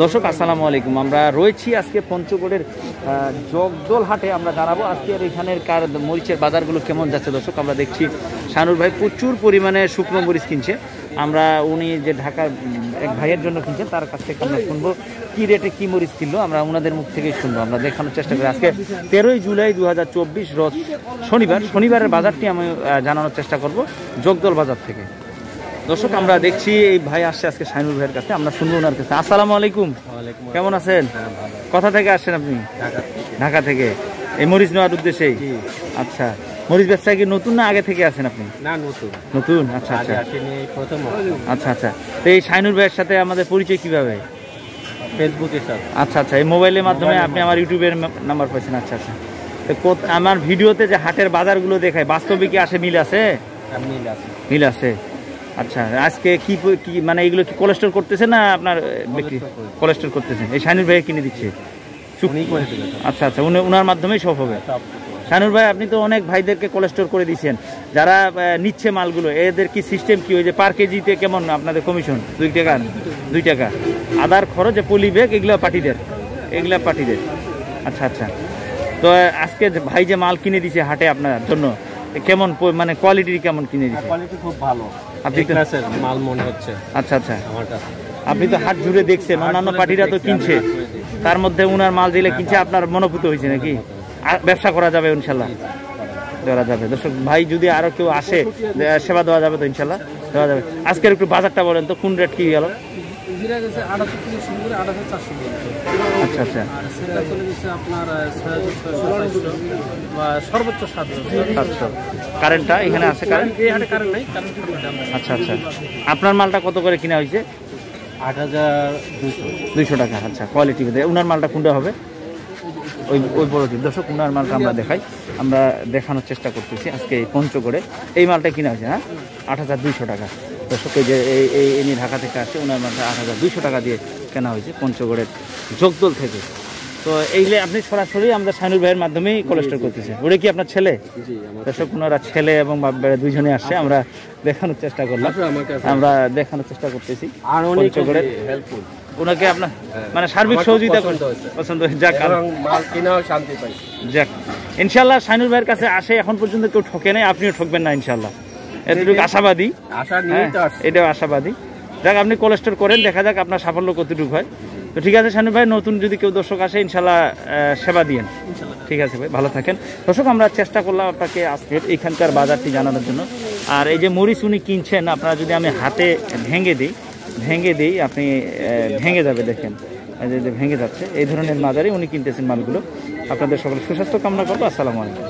দর্শক আসসালামু আলাইকুম। আমরা রয়েছি আজকে পঞ্চগড়ের জগদল হাটে। আমরা জানাবো আজকের এখানের মরিচের বাজারগুলো কেমন যাচ্ছে। দর্শক আমরা দেখছি শানুর ভাই প্রচুর পরিমাণে শুকনো মরিচ কিনছে। আমরা উনি যে ঢাকার এক ভাইয়ের জন্য কিনছেন, তার কাছ থেকে আমরা শুনবো কী রেটে কী মরিচ কিনলো। আমরা ওনাদের মুখ থেকেই শুনবো, আমরা দেখানোর চেষ্টা করি। আজকে 13ই জুলাই 2024 রোজ শনিবারের বাজারটি আমি জানানোর চেষ্টা করব জগদল বাজার থেকে। দর্শক আমরা দেখছি এই ভাই আসছে আজকে শাইনুর ভাইয়ের কাছে, আমরা শুনবো ওনার কাছে। আসসালামু আলাইকুম, কেমন আছেন? কোথা থেকে আসছেন আপনি? ঢাকা থেকে। এই মরিচ নেওয়ার উদ্দেশ্যেই? আচ্ছা, মরিচ ব্যবসায় কি নতুন না আগে থেকে আছেন আপনি? না, নতুন। নতুন, আচ্ছা আচ্ছা আচ্ছা আচ্ছা। তো এই শাইনুর ভাইয়ের সাথে আমাদের পরিচয় কিভাবে? ফেসবুকের সাথে। আচ্ছা আচ্ছা, এই মোবাইলের মাধ্যমে আপনি আমার ইউটিউবের নাম্বার পাইছেন? আচ্ছা আচ্ছা। আমার ভিডিওতে যে হাটের বাজারগুলো দেখায়, বাস্তবে কি আসে মিল আছে? মিল আছে। আচ্ছা, আজকে কি মানে এগুলো কি কোলেস্টোর করতেছেন না আপনার বিক্রি? কোলেস্টোর করতেছেন, এই শাইনুর ভাই কিনে দিচ্ছে? আচ্ছা আচ্ছা, উনার মাধ্যমেই সব হবে। শাইনুর ভাই, আপনি তো অনেক ভাইদেরকে কোলেস্টোর করে দিচ্ছেন, যারা নিচ্ছে মালগুলো, এদের কি সিস্টেম কি? ওই যে পার কেজিতে কেমন আপনাদের কমিশন? 2 টাকা 2 টাকা আদার খরচ, পলি ব্যাগ, এগুলো পার্টিদের। আচ্ছা আচ্ছা। তো আজকে ভাই যে মাল কিনে দিছে হাটে আপনার জন্য, কেমন মানে কোয়ালিটি কেমন কিনে দিচ্ছে? কোয়ালিটি খুব ভালো, আপনি মাল মনে হচ্ছে। আচ্ছা আচ্ছা, আপনি তো হাট জুড়ে দেখছেন, অন্যান্য পার্টিরা তো কিনছে, তার মধ্যে উনার মাল দিলে কিনছে, আপনার মনোভূত হয়েছে নাকি? ব্যবসা করা যাবে ইনশাল্লাহ? দেওয়া যাবে। দর্শক ভাই, যদি আরো কেউ আসে সেবা দেওয়া যাবে তো ইনশাল্লাহ? দেওয়া যাবে। আজকের একটু বাজারটা বলেন তো, কোন রেট কি গেল? আচ্ছা আচ্ছা, সর্বোচ্চ 700। কারেন্টটা এখানে আছে? কারেন্ট নাই। আচ্ছা আচ্ছা। আপনার মালটা কত করে কিনা হয়েছে? 8200 টাকা। আচ্ছা, কোয়ালিটি বোধ। উনার মালটা কোনটা হবে? ওই বড় টিপ। দর্শক, উনার মালটা আমরা দেখাই, আমরা দেখানোর চেষ্টা করতেছি। আজকে পঞ্চগড়ে এই মালটা কিনা হয়েছে, হ্যাঁ, 8200 টাকা। দর্শক, এই যে এই ঢাকা থেকে আসছে, উনার মালটা 8200 টাকা দিয়ে কেনা হয়েছে পঞ্চগড়ের জগদল থেকে। তো এইগুলো আপনি সরাসরি আমরা শাইনুর ভাইয়ের মাধ্যমেই কোলেস্টোর করতেছি। ওটা কি আপনার ছেলে? দর্শক, ওনারা ছেলে এবং বাপ দুইজনে আসছে, আমরা দেখানোর চেষ্টা করলাম, আমরা দেখানোর চেষ্টা করতেছি পঞ্চগড়ের। ওনাকে আপনার মানে সার্বিক সহযোগিতা পছন্দ হয়েছে? যাক, যাক, ইনশাল্লাহ শাইনুর ভাইয়ের কাছে আসে এখন পর্যন্ত কেউ ঠকে নাই, আপনিও ঠকবেন না ইনশাল্লাহ, এতটুকু আশাবাদী। এটাও আশাবাদী। যাক, আপনি কোলেস্টোর করেন, দেখা যাক আপনার সাফল্য কতটুকু হয়। তো ঠিক আছে শাইনুর ভাই, নতুন যদি কেউ দর্শক আসে ইনশাল্লাহ সেবা দিয়েন। ঠিক আছে ভাই, ভালো থাকেন। দর্শক, আমরা চেষ্টা করলাম আপনাকে আজকের এখানকার বাজারটি জানানোর জন্য। আর এই যে মরিচ উনি কিনছেন, আপনারা যদি আমি হাতে ভেঙে দিই আপনি ভেঙে যাবে, দেখেন যে ভেঙে যাচ্ছে। এই ধরনের বাজারে উনি কিনতেছেন মালগুলো। আপনাদের সকলে সুস্বাস্থ্য কামনা করবো। আসসালামু আলাইকুম।